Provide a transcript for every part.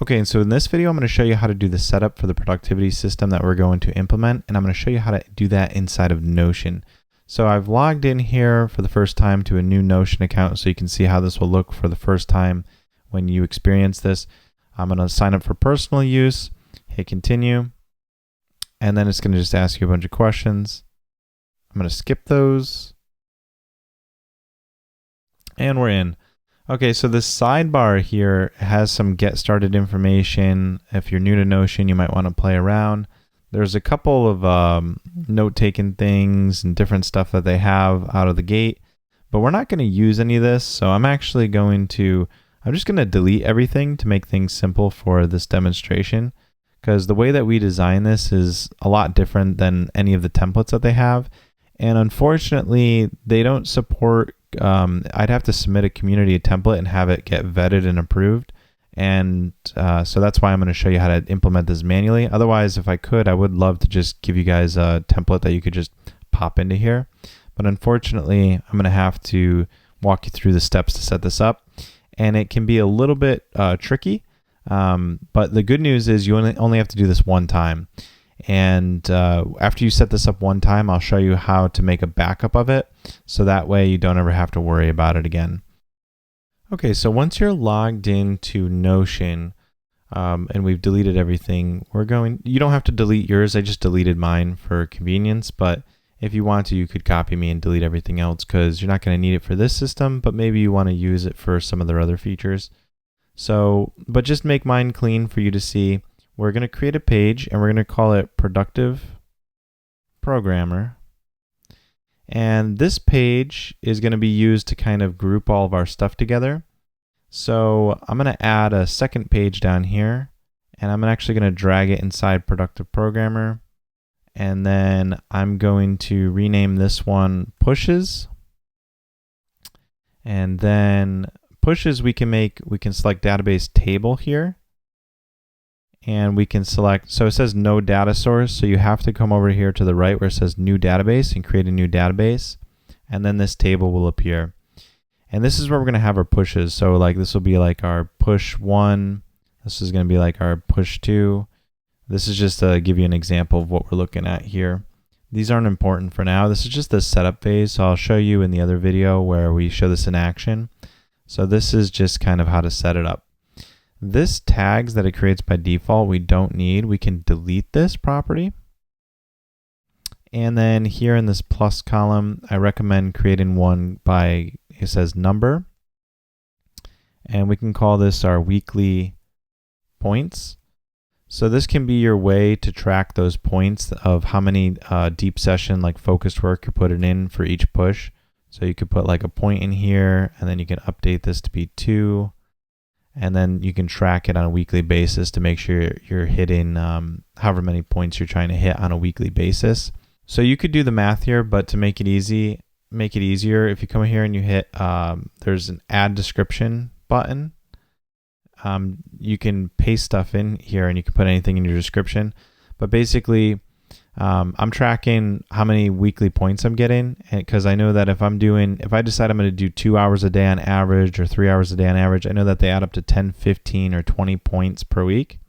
Okay, and so in this video, I'm going to show you how to do the setup for the productivity system that we're going to implement, and I'm going to show you how to do that inside of Notion. So I've logged in here for the first time to a new Notion account so you can see how this will look for the first time when you experience this. I'm going to sign up for personal use, hit continue, and then it's going to just ask you a bunch of questions. I'm going to skip those, and we're in. Okay, so this sidebar here has some get started information. If you're new to Notion, you might want to play around. There's a couple of note-taking things and different stuff that they have out of the gate, but we're not going to use any of this. So I'm just going to delete everything to make things simple for this demonstration, because the way that we design this is a lot different than any of the templates that they have. And unfortunately, they don't support I'd have to submit a community template and have it get vetted and approved. And so that's why I'm going to show you how to implement this manually. Otherwise, if I could, I would love to just give you guys a template that you could just pop into here. But unfortunately, I'm going to have to walk you through the steps to set this up. And it can be a little bit tricky. But the good news is you only have to do this one time. And after you set this up one time, I'll show you how to make a backup of it, so that way you don't ever have to worry about it again. Okay, so once you're logged into Notion and we've deleted everything, you don't have to delete yours. I just deleted mine for convenience, but if you want to, you could copy me and delete everything else, because you're not going to need it for this system, but maybe you want to use it for some of their other features. So, but just make mine clean for you to see. We're going to create a page and we're going to call it Productive Programmer. And this page is going to be used to kind of group all of our stuff together. So I'm going to add a second page down here, and I'm actually going to drag it inside Productive Programmer. And then I'm going to rename this one Pushes. And then Pushes we can select Database Table here. And we can select, so it says no data source, so you have to come over here to the right where it says new database and create a new database, and then this table will appear. And this is where we're going to have our pushes. So like this will be like our push 1, this is going to be like our push 2. This is just to give you an example of what we're looking at here. These aren't important for now. This is just the setup phase, so I'll show you in the other video where we show this in action. So this is just kind of how to set it up. This tags that it creates by default, we don't need. We can delete this property. And then here in this plus column, I recommend creating one by, it says number. And we can call this our weekly points. So this can be your way to track those points of how many deep session, like focused work, you're putting in for each push. So you could put like a point in here, and then you can update this to be 2. And then you can track it on a weekly basis to make sure you're hitting however many points you're trying to hit on a weekly basis. So you could do the math here, but to make it easier, if you come here and you hit, there's an add description button. You can paste stuff in here and you can put anything in your description. But basically, I'm tracking how many weekly points I'm getting, because I know that if I decide I'm going to do 2 hours a day on average or 3 hours a day on average, I know that they add up to 10, 15, or 20 points per week.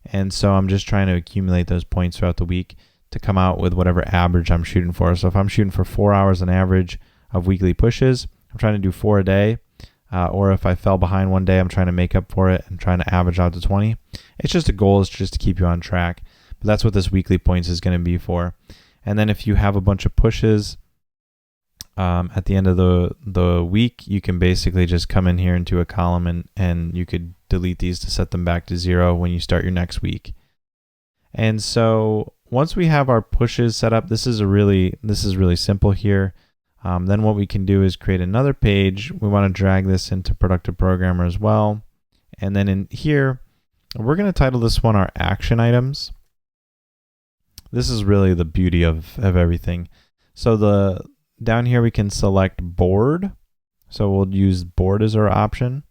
And so I'm just trying to accumulate those points throughout the week to come out with whatever average I'm shooting for. So if I'm shooting for 4 hours on average of weekly pushes, I'm trying to do 4 a day. Or if I fell behind one day, I'm trying to make up for it and trying to average out to 20. It's just a goal is just to keep you on track. But that's what this weekly points is going to be for. And then if you have a bunch of pushes at the end of the week, you can basically just come in here into a column and you could delete these to set them back to 0 when you start your next week. And so once we have our pushes set up, this is really simple here. Then what we can do is create another page. We want to drag this into Productive Programmer as well. And then in here, we're going to title this one our action items. This is really the beauty of everything. So down here we can select board. So we'll use board as our option.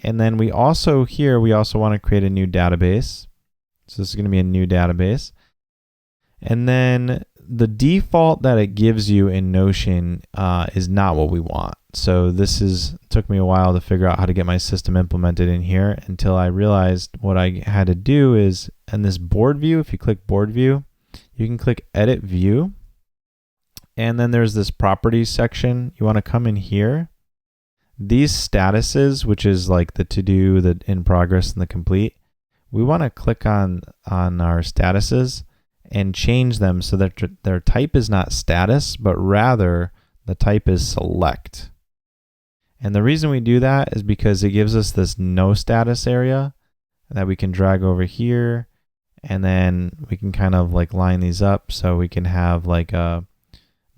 And then we also want to create a new database. So this is going to be a new database. And then the default that it gives you in Notion is not what we want. So took me a while to figure out how to get my system implemented in here until I realized what I had to do is in this board view, if you click board view, you can click edit view. And then there's this properties section. You want to come in here. These statuses, which is like the to-do, the in progress, and the complete, we want to click on our statuses and change them so that their type is not status, but rather the type is select. And the reason we do that is because it gives us this no status area that we can drag over here, and then we can kind of like line these up so we can have like a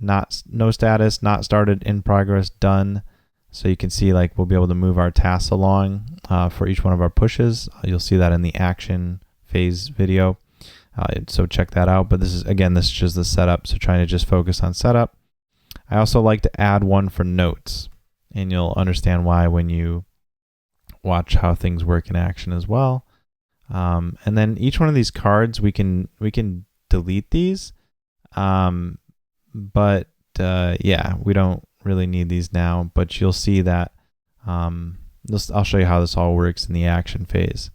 no status, not started, in progress, done. So you can see like we'll be able to move our tasks along for each one of our pushes. You'll see that in the action phase video. So check that out. But this is just the setup. So trying to just focus on setup. I also like to add one for notes, and you'll understand why when you watch how things work in action as well. And then each one of these cards, we can delete these. But yeah, we don't really need these now, but you'll see that I'll show you how this all works in the action phase.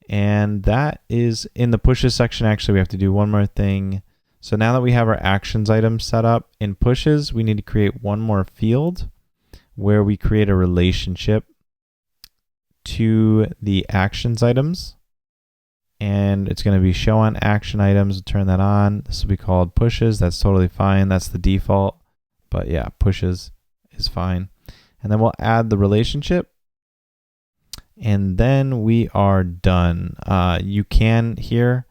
And that is in the pushes section. Actually, we have to do one more thing. So now that we have our actions items set up in pushes, we need to create one more field where we create a relationship to the actions items. And it's going to be show on action items. Turn that on. This will be called pushes. That's totally fine. That's the default. But yeah, pushes is fine. And then we'll add the relationship. And then we are done. You can here,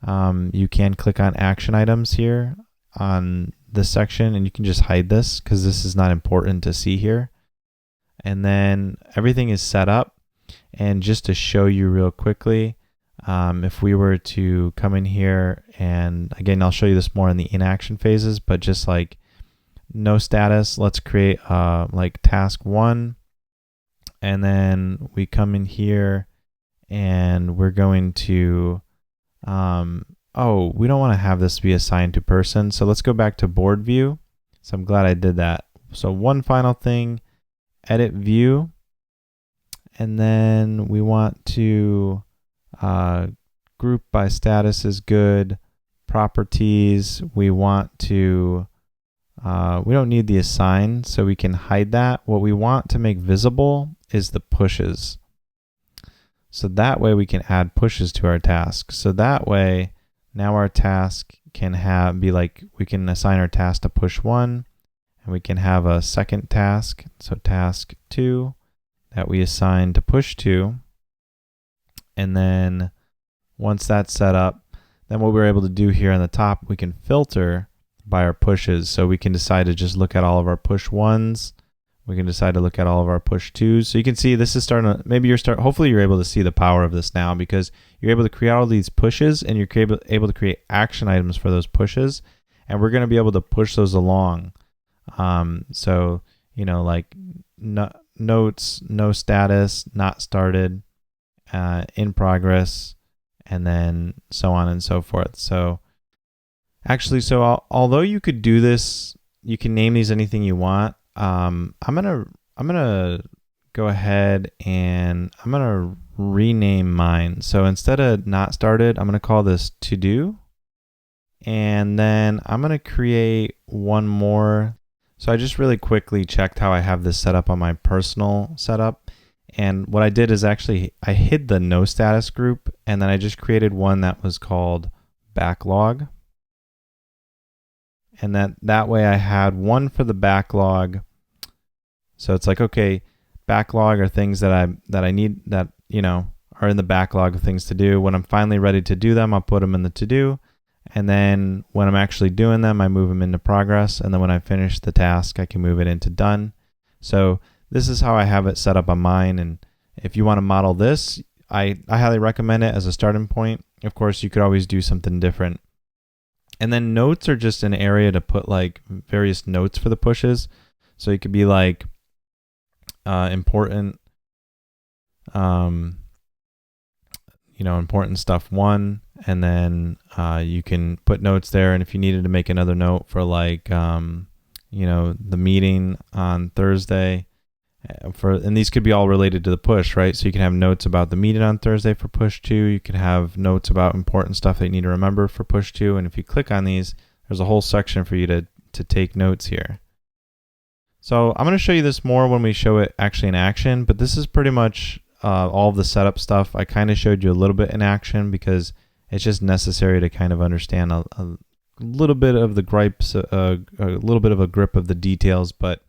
you can click on action items here on this section, and you can just hide this because this is not important to see here. And then everything is set up. And just to show you real quickly, if we were to come in here, and again, I'll show you this more in the inaction phases, but just like no status, let's create like task 1. And then we come in here and we're going to, we don't want to have this be assigned to person. So let's go back to board view. So I'm glad I did that. So one final thing, edit view. And then we want to group by status is good. Properties, we want to, we don't need the assign, so we can hide that. What we want to make visible is the pushes. So that way we can add pushes to our task. So that way now our task can be like, we can assign our task to push 1, and we can have a second task, so task 2, that we assign to push 2. And then once that's set up, then what we're able to do here on the top, we can filter by our pushes. So we can decide to just look at all of our push 1s. We can decide to look at all of our push 2s. So you can see this is starting to, hopefully you're able to see the power of this now, because you're able to create all these pushes, and you're able to create action items for those pushes. And we're going to be able to push those along. So, like notes, no status, not started, in progress, and then so on and so forth. So actually, although you could do this, you can name these anything you want. I'm gonna go ahead and I'm gonna rename mine. So instead of not started, I'm gonna call this to do, and then I'm gonna create one more. So I just really quickly checked how I have this set up on my personal setup. And what I did is actually I hid the no status group, and then I just created one that was called backlog. And that way I had one for the backlog. So it's like, okay, backlog are things that I need that, are in the backlog of things to do. When I'm finally ready to do them, I'll put them in the to do. And then when I'm actually doing them, I move them into progress. And then when I finish the task, I can move it into done. So this is how I have it set up on mine. And if you want to model this, I highly recommend it as a starting point. Of course, you could always do something different. And then notes are just an area to put like various notes for the pushes. So it could be like important, important stuff 1, and then you can put notes there. And if you needed to make another note for like the meeting on Thursday. And these could be all related to the push, right? So you can have notes about the meeting on Thursday for push 2. You can have notes about important stuff that you need to remember for push 2. And if you click on these, there's a whole section for you to take notes here. So I'm going to show you this more when we show it actually in action, but this is pretty much all of the setup stuff. I kind of showed you a little bit in action because it's just necessary to kind of understand a little bit of the gripes, a little bit of a grip of the details. But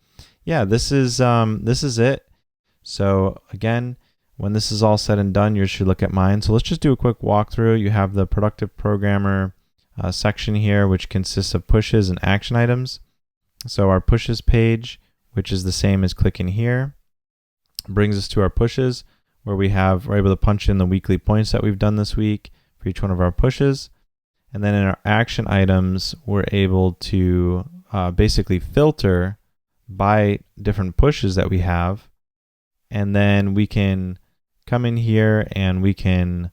yeah, this is it. So again, when this is all said and done, you should look at mine. So let's just do a quick walkthrough. You have the productive programmer section here, which consists of pushes and action items. So our pushes page, which is the same as clicking here, brings us to our pushes where we're able to punch in the weekly points that we've done this week for each one of our pushes. And then in our action items, we're able to basically filter by different pushes that we have. And then we can come in here and we can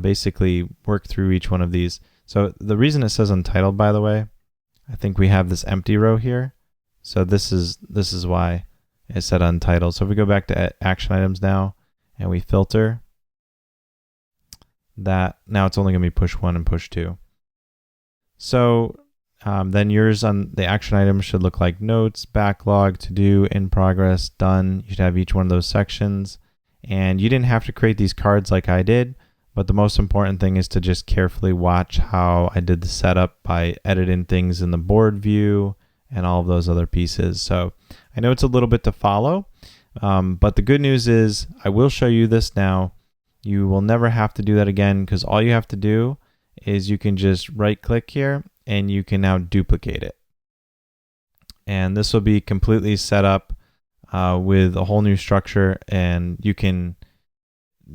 basically work through each one of these. So the reason it says untitled, by the way, I think we have this empty row here. So this is why it said untitled. So if we go back to action items now and we filter that, now it's only going to be push 1 and push 2. So then yours on the action items should look like notes, backlog, to do, in progress, done. You should have each one of those sections. And you didn't have to create these cards like I did, but the most important thing is to just carefully watch how I did the setup by editing things in the board view and all of those other pieces. So I know it's a little bit to follow, but the good news is I will show you this now. You will never have to do that again because all you have to do is you can just right click here and you can now duplicate it. And this will be completely set up with a whole new structure, and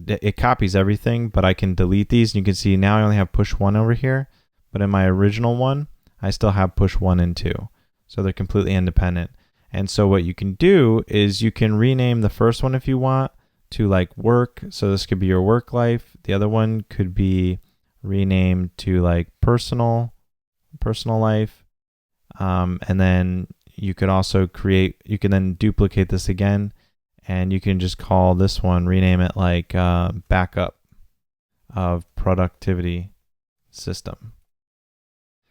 it copies everything, but I can delete these. And you can see now I only have push 1 over here, but in my original one, I still have push 1 and 2. So they're completely independent. And so what you can do is you can rename the first one if you want to like work. So this could be your work life. The other one could be renamed to like personal life. And then you could also you can then duplicate this again, and you can just call this one, rename it like backup of productivity system.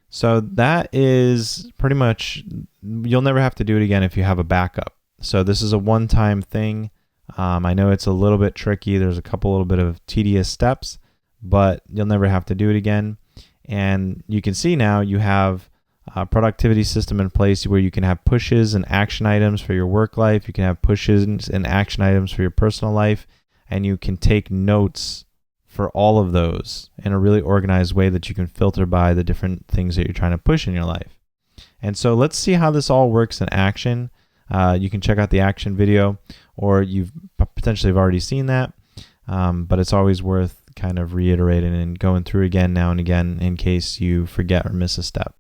So that is pretty much, you'll never have to do it again if you have a backup. So this is a one-time thing. I know it's a little bit tricky. There's a little bit of tedious steps, but you'll never have to do it again. And you can see now you have a productivity system in place where you can have pushes and action items for your work life. You can have pushes and action items for your personal life, and you can take notes for all of those in a really organized way that you can filter by the different things that you're trying to push in your life. And so let's see how this all works in action. You can check out the action video, or you've potentially already seen that, but it's always worth kind of reiterating and going through again now and again in case you forget or miss a step.